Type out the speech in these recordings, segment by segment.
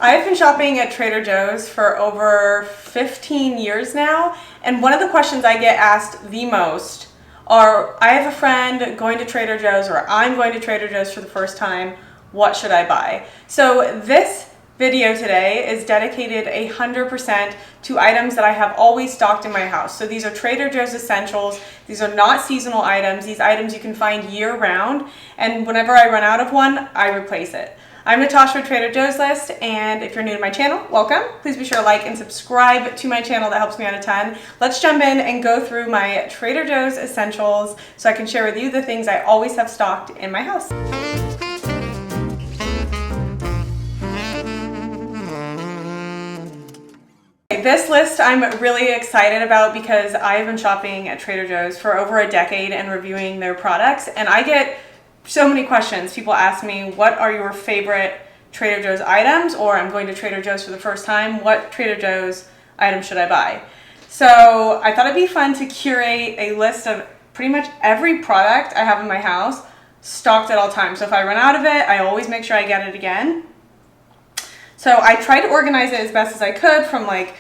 I've been shopping at Trader Joe's for over 15 years now, and one of the questions I get asked the most are, I have a friend going to Trader Joe's, or I'm going to Trader Joe's for the first time, what should I buy? So this video today is dedicated 100% to items that I have always stocked in my house. So these are Trader Joe's essentials. These are not seasonal items. These items you can find year round, and whenever I run out of one, I replace it. I'm Natasha with Trader Joe's List, and if you're new to my channel, welcome. Please be sure to like and subscribe to my channel. That helps me out a ton. Let's jump in and go through my Trader Joe's essentials so I can share with you the things I always have stocked in my house. This list I'm really excited about because I have been shopping at Trader Joe's for over a decade and reviewing their products, and I get so many questions. People ask me, what are your favorite Trader Joe's items? Or I'm going to Trader Joe's for the first time. What Trader Joe's items should I buy? So I thought it'd be fun to curate a list of pretty much every product I have in my house stocked at all times. So if I run out of it, I always make sure I get it again. So I tried to organize it as best as I could, from like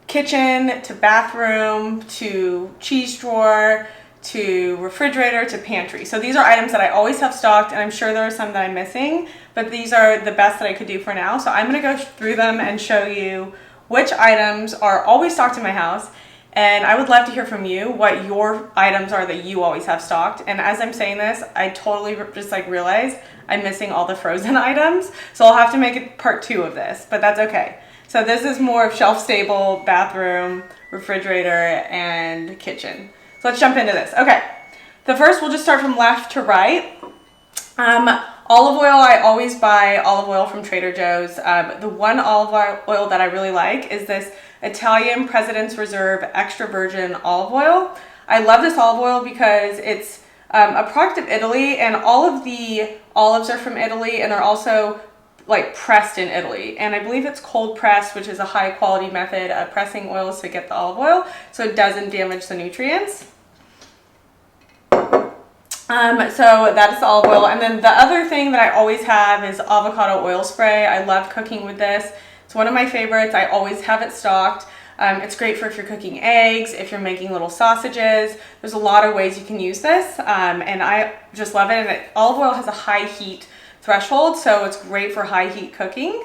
kitchen to bathroom to cheese drawer to refrigerator to pantry. So these are items that I always have stocked, and I'm sure there are some that I'm missing, but these are the best that I could do for now. So I'm gonna go through them and show you which items are always stocked in my house, and I would love to hear from you what your items are that you always have stocked. And as I'm saying this, I totally just realized I'm missing all the frozen items, so I'll have to make a part 2 of this, but that's okay. So this is more of shelf-stable, bathroom, refrigerator, and kitchen. So let's jump into this. Okay, the first, we'll just start from left to right. Olive oil, I always buy olive oil from Trader Joe's. The one olive oil that I really like is this Italian President's Reserve extra virgin olive oil. I love this olive oil because it's a product of Italy, and all of the olives are from Italy, and they're also pressed in Italy. And I believe it's cold pressed, which is a high quality method of pressing oils to get the olive oil so it doesn't damage the nutrients. So that is the olive oil. And then the other thing that I always have is avocado oil spray. I love cooking with this. It's one of my favorites. I always have it stocked. It's great for if you're cooking eggs, if you're making little sausages. There's a lot of ways you can use this, and I just love it. And olive oil has a high heat threshold, so it's great for high heat cooking.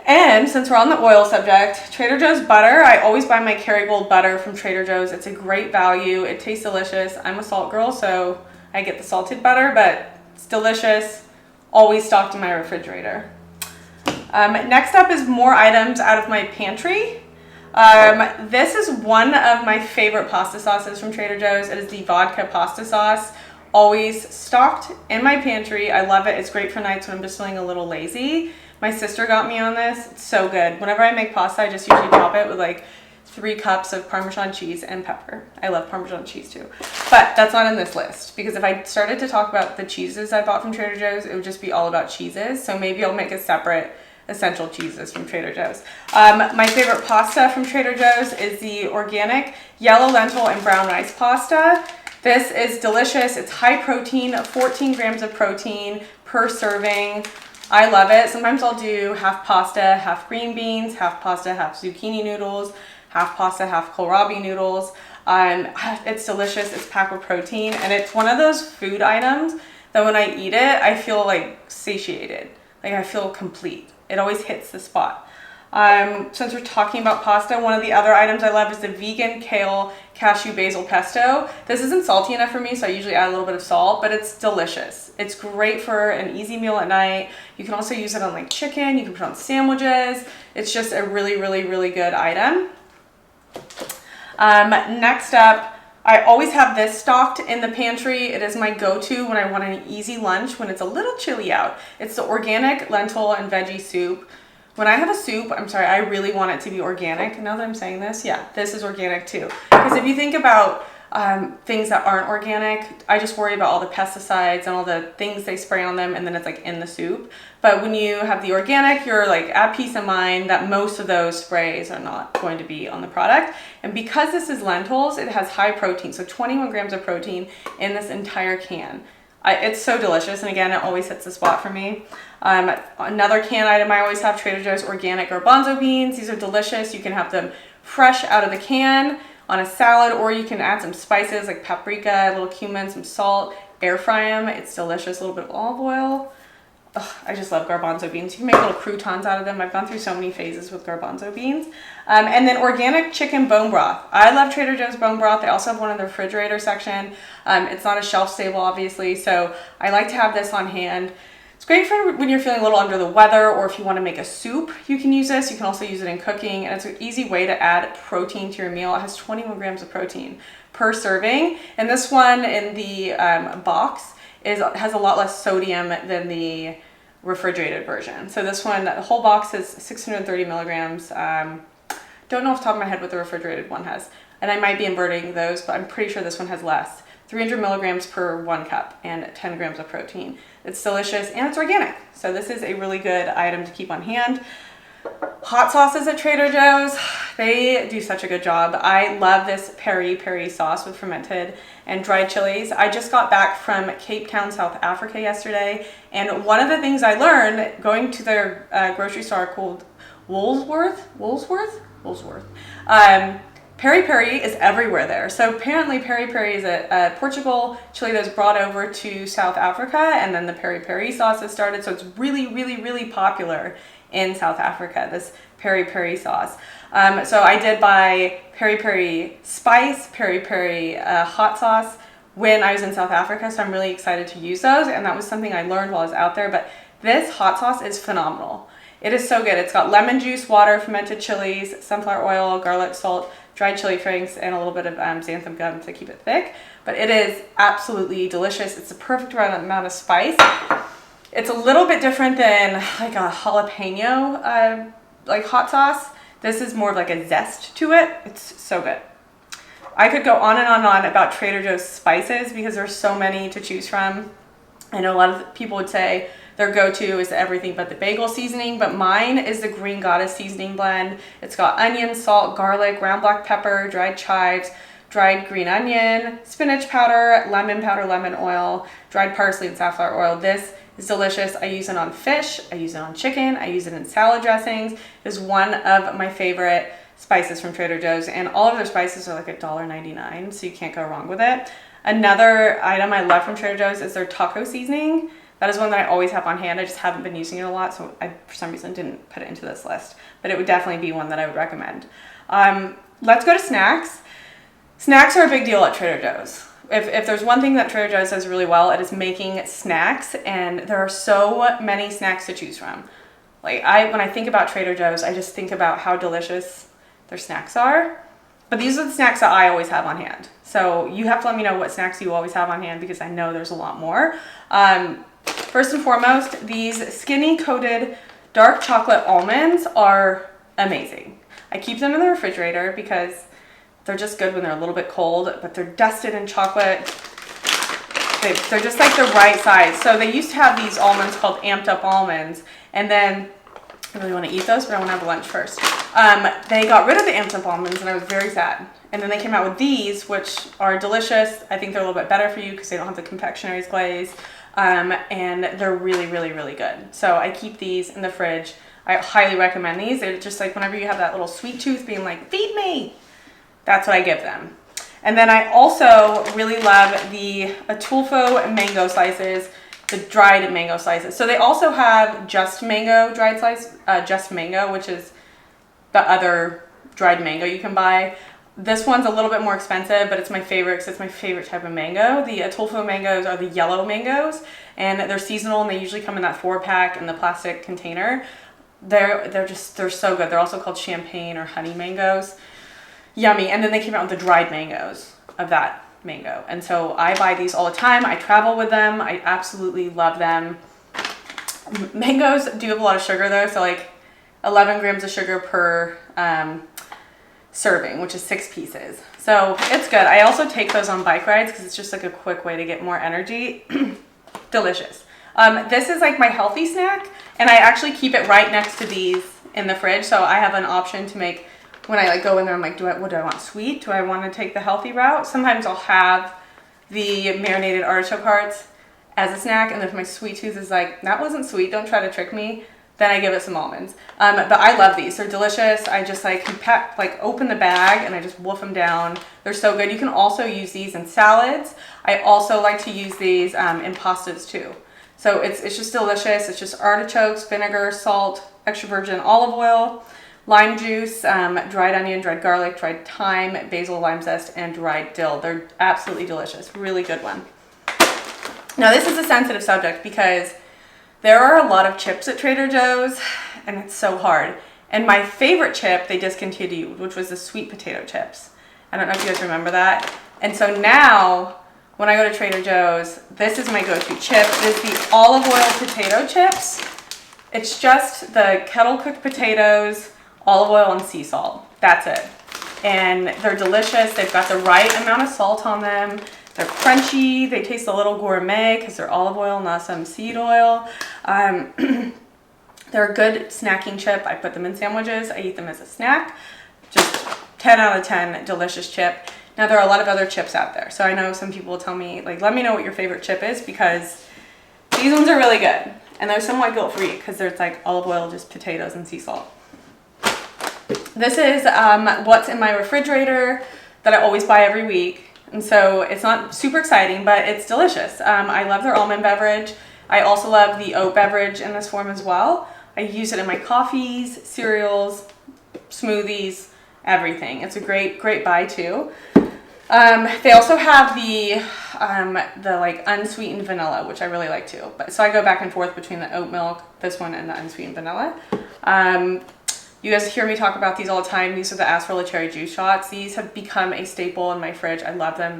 And since we're on the oil subject, Trader Joe's butter. I always buy my Kerrygold butter from Trader Joe's. It's a great value. It tastes delicious. I'm a salt girl, so I get the salted butter, but it's delicious. Always stocked in my refrigerator. Next up is more items out of my pantry. This is one of my favorite pasta sauces from Trader Joe's. It is the Vodka pasta sauce. Always stocked in my pantry. I love it. It's great for nights when I'm just feeling a little lazy. My sister got me on this. It's so good. Whenever I make pasta, I just usually top it with 3 cups of Parmesan cheese and pepper. I love Parmesan cheese too. But that's not in this list, because if I started to talk about the cheeses I bought from Trader Joe's, it would just be all about cheeses. So maybe I'll make a separate essential cheeses from Trader Joe's. My favorite pasta from Trader Joe's is the organic yellow lentil and brown rice pasta. This is delicious. It's high protein, 14 grams of protein per serving. I love it. Sometimes I'll do half pasta, half green beans, half pasta, half zucchini noodles, half pasta, half kohlrabi noodles. It's delicious. It's packed with protein, and it's one of those food items that when I eat it, I feel satiated. I feel complete. It always hits the spot. Since we're talking about pasta, one of the other items I love is the vegan kale cashew basil pesto. This isn't salty enough for me, so I usually add a little bit of salt, but it's delicious. It's great for an easy meal at night. You can also use it on chicken. You can put it on sandwiches. It's just a really, really, really good item. Next up, I always have this stocked in the pantry. It is my go-to when I want an easy lunch when it's a little chilly out. It's the organic lentil and veggie soup. When I have a soup, I really want it to be organic. Now that I'm saying this, yeah, this is organic too. Because if you think about things that aren't organic, I just worry about all the pesticides and all the things they spray on them, and then it's in the soup. But when you have the organic, you're at peace of mind that most of those sprays are not going to be on the product. And because this is lentils, it has high protein, so 21 grams of protein in this entire can. It's so delicious, and again, it always hits the spot for me. Another can item I always have, Trader Joe's organic garbanzo beans. These are delicious. You can have them fresh out of the can on a salad, or you can add some spices like paprika, a little cumin, some salt, air fry them. It's delicious. A little bit of olive oil. Ugh, I just love garbanzo beans. You can make little croutons out of them. I've gone through so many phases with garbanzo beans. And then organic chicken bone broth. I love Trader Joe's bone broth. They also have one in the refrigerator section. It's not a shelf stable, obviously, so I like to have this on hand. It's great for when you're feeling a little under the weather, or if you want to make a soup, you can use this. You can also use it in cooking, and it's an easy way to add protein to your meal. It has 21 grams of protein per serving, and this one in the box has a lot less sodium than the refrigerated version. So this one, the whole box is 630 milligrams. Don't know off the top of my head what the refrigerated one has, and I might be inverting those, but I'm pretty sure this one has less. 300 milligrams per 1 cup and 10 grams of protein. It's delicious and it's organic. So this is a really good item to keep on hand. Hot sauces at Trader Joe's, they do such a good job. I love this Peri sauce with fermented and dried chilies. I just got back from Cape Town, South Africa yesterday, and one of the things I learned going to their grocery store called Woolsworth. Peri is everywhere there. So apparently Peri is a Portugal chili that was brought over to South Africa, and then the Peri sauce has started. So it's really popular in South Africa, this Peri sauce. So I did buy Peri spice, Peri hot sauce when I was in South Africa. So I'm really excited to use those. And that was something I learned while I was out there. But this hot sauce is phenomenal. It is so good. It's got lemon juice, water, fermented chilies, sunflower oil, garlic, salt, dried chili flakes, and a little bit of xanthan gum to keep it thick. But it is absolutely delicious. It's the perfect amount of spice. It's a little bit different than like a jalapeno like hot sauce. This is more of like a zest to it. It's so good. I could go on and on about Trader Joe's spices because there's so many to choose from. I know a lot of people would say their go-to is everything but the bagel seasoning, but mine is the Green Goddess seasoning blend. It's got onion, salt, garlic, ground black pepper, dried chives, dried green onion, spinach powder, lemon oil, dried parsley, and safflower oil. This is delicious. I use it on fish, I use it on chicken, I use it in salad dressings. It is one of my favorite spices from Trader Joe's, and all of their spices are like $1.99, so you can't go wrong with it. Another item I love from Trader Joe's is their taco seasoning. That is one that I always have on hand. I just haven't been using it a lot, so I, for some reason, didn't put it into this list. But it would definitely be one that I would recommend. Let's go to snacks. Snacks are a big deal at Trader Joe's. If there's one thing that Trader Joe's does really well, it is making snacks, and there are so many snacks to choose from. Like when I think about Trader Joe's, I just think about how delicious their snacks are. But these are the snacks that I always have on hand. So you have to let me know what snacks you always have on hand because I know there's a lot more. First and foremost, these skinny coated dark chocolate almonds are amazing. I keep them in the refrigerator because they're just good when they're a little bit cold, but they're dusted in chocolate. They're just like the right size. So they used to have these almonds called amped up almonds, and then I really want to eat those, but I want to have lunch first. They got rid of the amped up almonds, and I was very sad. And then they came out with these, which are delicious. I think they're a little bit better for you because they don't have the confectionery's glaze. And they're really good. So I keep these in the fridge. I highly recommend these. They're just like whenever you have that little sweet tooth being like, feed me. That's what I give them. And then I also really love the Ataulfo mango slices, the dried mango slices. So they also have just mango dried slice, just mango, which is the other dried mango you can buy. This one's a little bit more expensive, but it's my favorite because it's my favorite type of mango. The Ataulfo mangoes are the yellow mangoes, and they're seasonal, and they usually come in that 4-pack in the plastic container. They're so good. They're also called champagne or honey mangoes. Yummy. And then they came out with the dried mangoes of that mango. And so I buy these all the time. I travel with them. I absolutely love them. Mangoes do have a lot of sugar though. So like 11 grams of sugar per serving, which is 6 pieces. So it's good. I also take those on bike rides because it's just like a quick way to get more energy. Delicious. This is like my healthy snack, and I actually keep it right next to these in the fridge. So I have an option to make when I like go in there. I'm like, what do I want? Sweet? Do I want to take the healthy route? Sometimes I'll have the marinated artichoke hearts as a snack. And if my sweet tooth is like, that wasn't sweet, don't try to trick me, then I give it some almonds. But I love these. They're delicious. I just like open the bag and I just wolf them down. They're so good. You can also use these in salads. I also like to use these in pastas too. So it's just delicious. It's just artichokes, vinegar, salt, extra virgin olive oil, lime juice, dried onion, dried garlic, dried thyme, basil, lime zest, and dried dill. They're absolutely delicious. Really good one. Now this is a sensitive subject because there are a lot of chips at Trader Joe's and it's so hard. And my favorite chip they discontinued, which was the sweet potato chips. I don't know if you guys remember that. And so now when I go to Trader Joe's, this is my go-to chip. It is the olive oil potato chips. It's just the kettle cooked potatoes, olive oil, and sea salt. That's it. And they're delicious. They've got the right amount of salt on them. They're crunchy. They taste a little gourmet because they're olive oil, not some seed oil. They're a good snacking chip. I put them in sandwiches. I eat them as a snack. Just 10 out of 10, delicious chip. Now there are a lot of other chips out there. So I know some people will tell me, like, let me know what your favorite chip is because these ones are really good. And they're somewhat guilt-free because there's like olive oil, just potatoes and sea salt. This is what's in my refrigerator that I always buy every week. And so it's not super exciting, but it's delicious. I love their almond beverage. I also love the oat beverage in this form as well. I use it in my coffees, cereals, smoothies, everything. It's a great buy too. They also have the like unsweetened vanilla, which I really like too. So I go back and forth between the oat milk, this one, and the unsweetened vanilla. You guys hear me talk about these all the time. These are the Acerola cherry juice shots. These have become a staple in my fridge. I love them.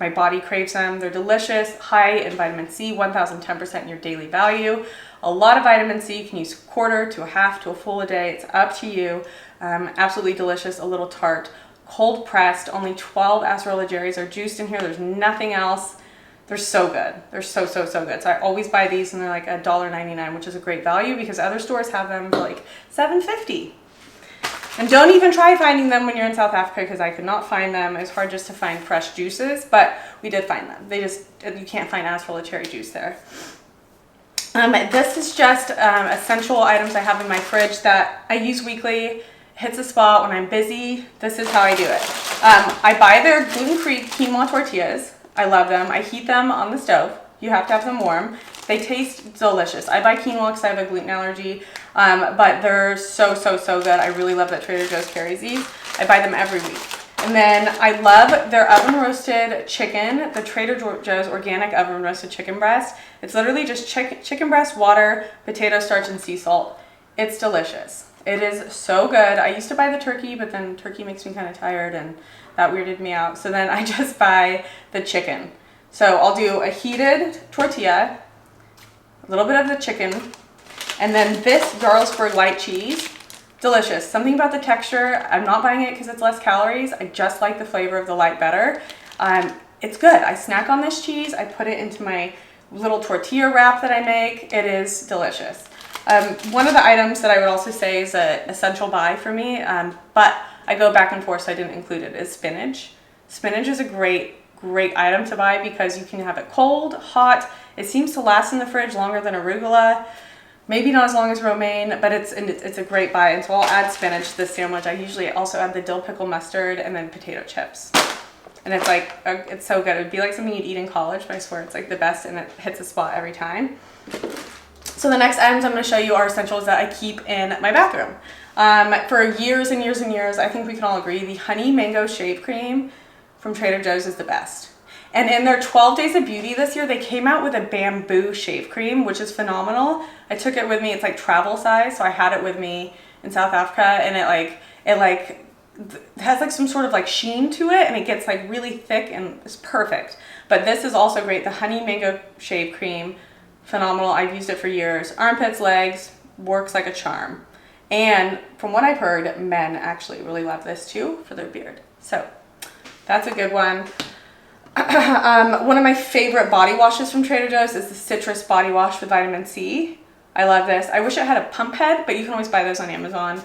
My body craves them. They're delicious, high in vitamin C, 1010% in your daily value. A lot of vitamin C. You can use a quarter to a half to a full a day. It's up to you. Absolutely delicious, a little tart. Cold pressed, only 12 Acerola cherries are juiced in here. There's nothing else. They're so good. They're so good. So I always buy these and they're like $1.99, which is a great value because other stores have them for like $7.50. And don't even try finding them when you're in South Africa because I could not find them. It was hard just to find fresh juices, but we did find them. You can't find Acerola cherry juice there. This is just essential items I have in my fridge that I use weekly. Hits a spot when I'm busy. This is how I do it. I buy their gluten-free quinoa tortillas. I love them. I heat them on the stove. You have to have them warm. They taste delicious. I buy quinoa because I have a gluten allergy, but they're so good. I really love that Trader Joe's carries these. I buy them every week. And then I love their oven roasted chicken, the Trader Joe's organic oven roasted chicken breast. It's literally just chicken breast, water, potato starch, and sea salt. It's delicious. It is so good. I used to buy the turkey, but then turkey makes me kind of tired and that weirded me out. So then I just buy the chicken. So I'll do a heated tortilla, a little bit of the chicken, and then this Jarlsberg light cheese. Delicious. Something about the texture. I'm not buying it because it's less calories. I just like the flavor of the light better. It's good. I snack on this cheese. I put it into my little tortilla wrap that I make. It is delicious. One of the items that I would also say is an essential buy for me, but I go back and forth so I didn't include it, is spinach. Spinach is a great item to buy because you can have it cold, hot. It seems to last in the fridge longer than arugula. Maybe not as long as romaine, but it's a great buy. And so I'll add spinach to this sandwich. I usually also add the dill pickle mustard and then potato chips. And it's like, it's so good. It would be like something you'd eat in college, but I swear it's like the best and it hits a spot every time. So the next items I'm going to show you are essentials that I keep in my bathroom. For years and years and years, I think we can all agree, the honey mango shave cream from Trader Joe's is the best. And in their 12 Days of Beauty this year, they came out with a bamboo shave cream, which is phenomenal. I took it with me. It's like travel size, so I had it with me in South Africa, and it has like some sort of like sheen to it, and it gets like really thick and it's perfect. But this is also great. The honey mango shave cream, phenomenal. I've used it for years. Armpits, legs, works like a charm. And from what I've heard, men actually really love this too for their beard. So that's a good one. One of my favorite body washes from Trader Joe's is the citrus body wash with vitamin C. I love this. I wish it had a pump head, but you can always buy those on Amazon.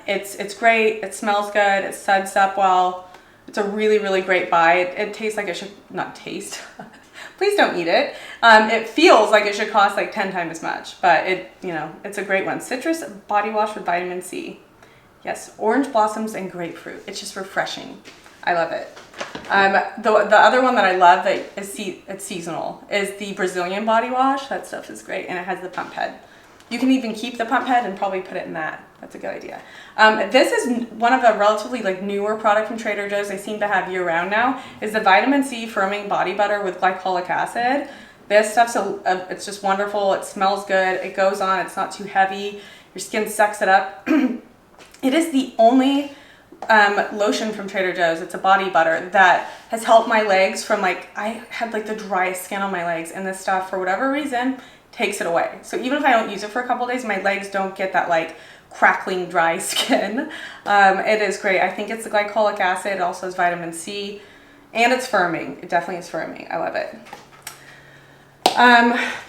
It's great. It smells good. It suds up well. It's a really great buy. It tastes like it should not taste, Please don't eat it. It feels like it should cost like 10 times as much, but it's a great one. Citrus body wash with vitamin C. Yes, orange blossoms and grapefruit. It's just refreshing. I love it. The other one that I love that it's seasonal is the Brazilian body wash. That stuff is great, and it has the pump head. You can even keep the pump head and probably put it in that. That's a good idea. This is one of the relatively newer product from Trader Joe's they seem to have year round now, is the vitamin C firming body butter with glycolic acid. This stuff's it's just wonderful. It smells good. It goes on. It's not too heavy. Your skin sucks it up. It is the only lotion from Trader Joe's. It's a body butter that has helped my legs from I had the driest skin on my legs, and this stuff for whatever reason takes it away. So even if I don't use it for a couple days, my legs don't get that crackling dry skin. It is great. I think it's the glycolic acid. It also has vitamin C, and it's firming. It definitely is firming. I love it.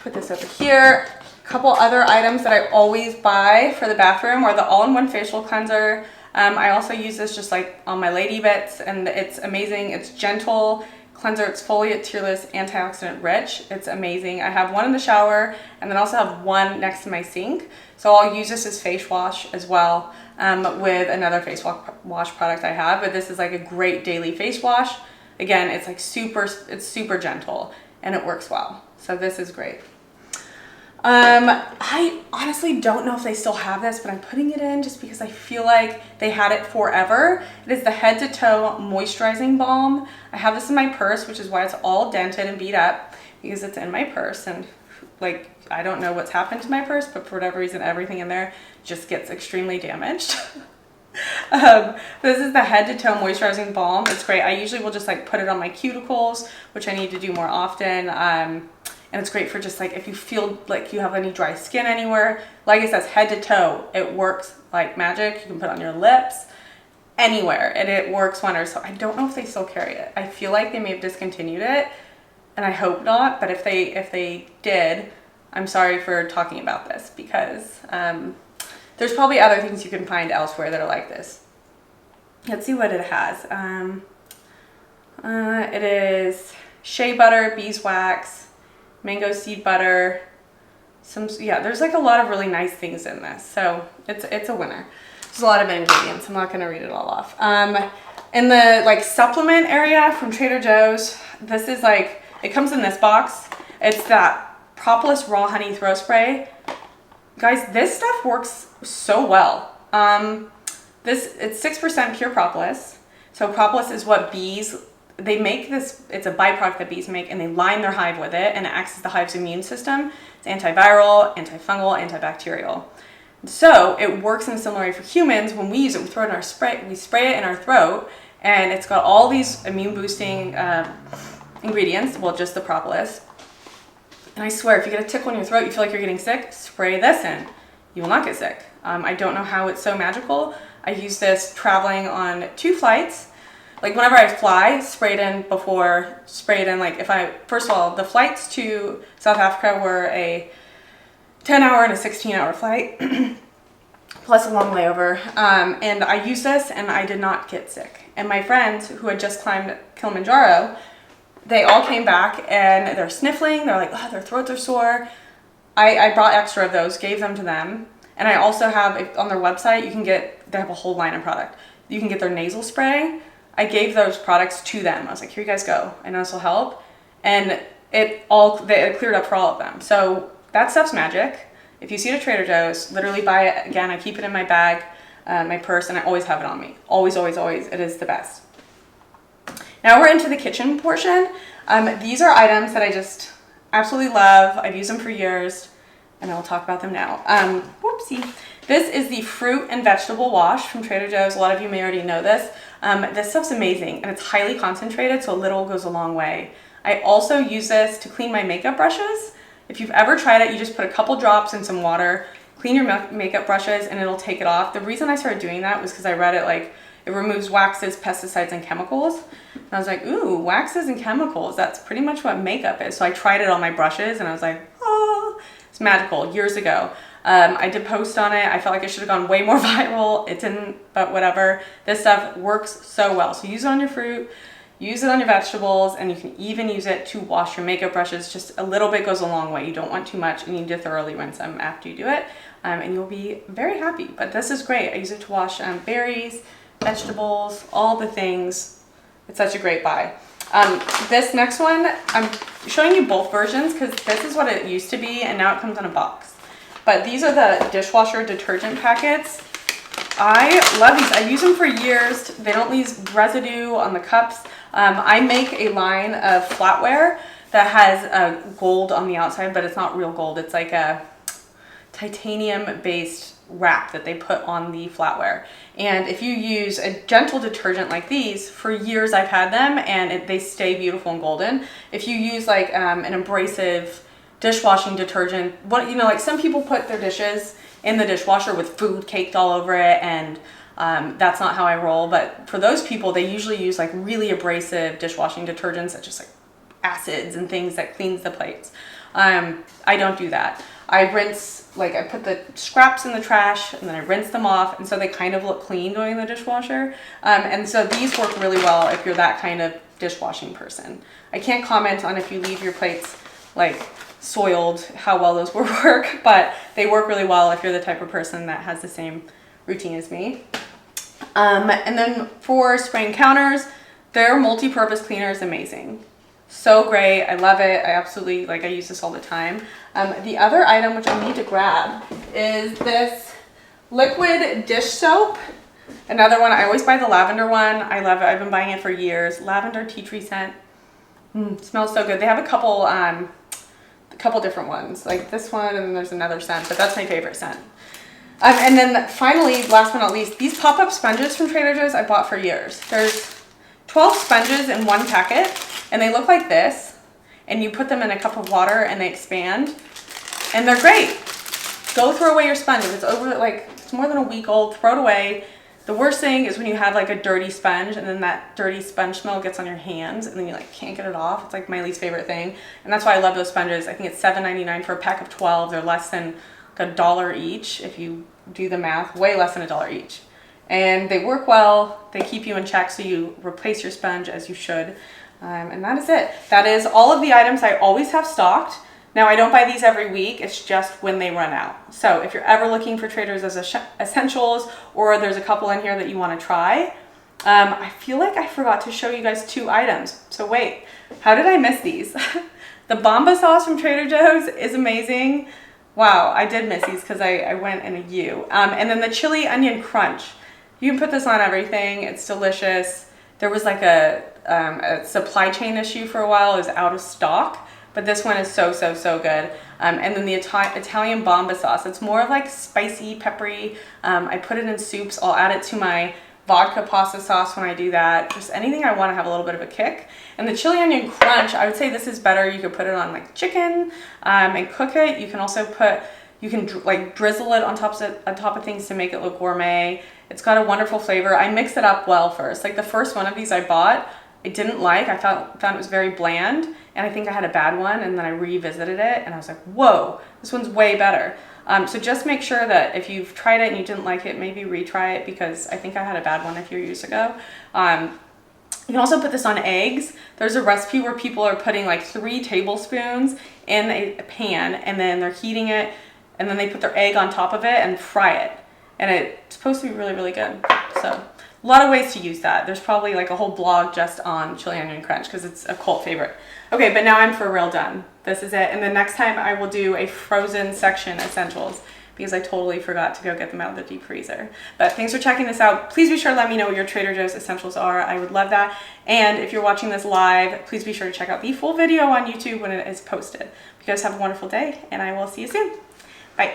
Put this over here. A couple other items that I always buy for the bathroom are the all-in-one facial cleanser. I also use this just on my lady bits, and it's amazing. It's gentle cleanser. It's foliate, tearless, antioxidant rich. It's amazing. I have one in the shower and then also have one next to my sink. So I'll use this as face wash as well with another face wash product I have. But this is a great daily face wash. Again, it's super gentle and it works well. So this is great. I honestly don't know if they still have this, but I'm putting it in just because I feel like they had it forever. It is the Head to Toe Moisturizing Balm. I have this in my purse, which is why it's all dented and beat up, because it's in my purse, and I don't know what's happened to my purse, but for whatever reason, everything in there just gets extremely damaged. This is the Head to Toe Moisturizing Balm. It's great. I usually will just put it on my cuticles, which I need to do more often. And it's great for just if you feel like you have any dry skin anywhere. Like it says head to toe, it works like magic. You can put it on your lips, anywhere, and it works wonders. So I don't know if they still carry it. I feel like they may have discontinued it, and I hope not. But if they did, I'm sorry for talking about this, because there's probably other things you can find elsewhere that are like this. Let's see what it has. It is shea butter, beeswax, mango seed butter, there's a lot of really nice things in this, so it's a winner. There's a lot of ingredients. I'm not going to read it all off. In the supplement area from Trader Joe's, this is it comes in this box. It's that Propolis raw honey throw spray. Guys, this stuff works so well. It's 6% pure propolis. So propolis is what bees, they make this, it's a byproduct that bees make, and they line their hive with it, and it acts as the hive's immune system. It's antiviral, antifungal, antibacterial. So it works in a similar way for humans. When we use it, we throw it in our spray, we spray it in our throat, and it's got all these immune boosting ingredients, well, just the propolis. And I swear, if you get a tickle in your throat, you feel like you're getting sick, spray this in. You will not get sick. I don't know how it's so magical. I use this traveling on 2 flights. Whenever I fly, spray it in, first of all, the flights to South Africa were a 10-hour and a 16-hour flight, plus a long layover. And I used this, and I did not get sick. And my friends who had just climbed Kilimanjaro, they all came back, and they're sniffling. They're oh, their throats are sore. I brought extra of those, gave them to them. And I also have, on their website, they have a whole line of product. You can get their nasal spray. I gave those products to them. I was like, here you guys go. I know this will help. And it cleared up for all of them. So that stuff's magic. If you see it at Trader Joe's, literally buy it. Again, I keep it in my bag, my purse, and I always have it on me. Always, always, always. It is the best. Now we're into the kitchen portion. These are items that I just absolutely love. I've used them for years, and I'll talk about them now. Whoopsie. This is the fruit and vegetable wash from Trader Joe's. A lot of you may already know this. This stuff's amazing, and it's highly concentrated, so a little goes a long way. I also use this to clean my makeup brushes. If you've ever tried it, you just put a couple drops in some water, clean your makeup brushes, and it'll take it off. The reason I started doing that was because I read it it removes waxes, pesticides, and chemicals. And I was like, ooh, waxes and chemicals, that's pretty much what makeup is. So I tried it on my brushes, and I was like, oh, it's magical, years ago. I did post on it. I felt like it should have gone way more viral. It didn't, but whatever. This stuff works so well. So use it on your fruit, Use it on your vegetables, and you can even use it to wash your makeup brushes. Just a little bit goes a long way. You don't want too much. You need to thoroughly rinse them after you do it, and you'll be very happy. But this is great. I use it to wash berries, vegetables, all the things. It's such a great buy. This next one, I'm showing you both versions because this is what it used to be, and now it comes in a box. But these are the dishwasher detergent packets. I love these. I use them for years. They don't leave residue on the cups. I make a line of flatware that has gold on the outside, but it's not real gold. It's like a titanium-based wrap that they put on the flatware. And if you use a gentle detergent like these, for years I've had them, and they stay beautiful and golden. If you use like an abrasive dishwashing detergent, like some people put their dishes in the dishwasher with food caked all over it, and that's not how I roll. But for those people, they usually use like really abrasive dishwashing detergents that just like acids and things that cleans the plates. I don't do that. I rinse, like I put the scraps in the trash and then I rinse them off, and so they kind of look clean going in the dishwasher. And so these work really well if you're that kind of dishwashing person. I can't comment on if you leave your plates like soiled, how well those will work, but they work really well if you're the type of person that has the same routine as me. And then for spraying counters, their multi-purpose cleaner is amazing. So great. I love it. I absolutely, I use this all the time. The other item which I need to grab is this liquid dish soap. Another one. I always buy the lavender one. I love it. I've been buying it for years. Lavender tea tree scent. Smells so good. They have a couple different ones, like this one, and then there's another scent, but that's my favorite scent. And then finally, last but not least, these pop-up sponges from Trader Joe's I bought for years. There's 12 sponges in one packet, and they look like this, and you put them in a cup of water and they expand, and they're great. Go throw away your sponge. If it's it's more than a week old, throw it away. The worst thing is when you have like a dirty sponge and then that dirty sponge smell gets on your hands and then you can't get it off. It's like my least favorite thing. And that's why I love those sponges. I think it's $7.99 for a pack of 12. They're less than $1 each if you do the math, way less than $1 each. And they work well. They keep you in check, so you replace your sponge as you should. And that is it. That is all of the items I always have stocked. Now, I don't buy these every week. It's just when they run out. So if you're ever looking for Trader's as essentials, or there's a couple in here that you want to try, I feel like I forgot to show you guys 2 items. So wait, how did I miss these? The Bomba sauce from Trader Joe's is amazing. Wow, I did miss these because I went in a U. And then the chili onion crunch. You can put this on everything. It's delicious. There was like a supply chain issue for a while. It was out of stock. But this one is so good. And then the Italian Bomba sauce. It's more of like spicy, peppery. I put it in soups. I'll add it to my vodka pasta sauce when I do that. Just anything I want to have a little bit of a kick. And the chili onion crunch, I would say this is better. You could put it on like chicken and cook it. You can also drizzle it on top of things to make it look gourmet. It's got a wonderful flavor. I mix it up well first. Like the first one of these I bought, I didn't like. I found it was very bland, and I think I had a bad one, and then I revisited it and I was like, whoa, this one's way better. So just make sure that if you've tried it and you didn't like it, maybe retry it, because I think I had a bad one a few years ago. You can also put this on eggs. There's a recipe where people are putting like 3 tablespoons in a pan, and then they're heating it, and then they put their egg on top of it and fry it. And it's supposed to be really good. So a lot of ways to use that. There's probably like a whole blog just on chili onion crunch because it's a cult favorite. Okay, but now I'm for real done. This is it. And the next time I will do a frozen section essentials, because I totally forgot to go get them out of the deep freezer. But thanks for checking this out. Please be sure to let me know what your Trader Joe's essentials are. I would love that. And if you're watching this live, please be sure to check out the full video on YouTube when it is posted. You guys have a wonderful day, and I will see you soon. Bye.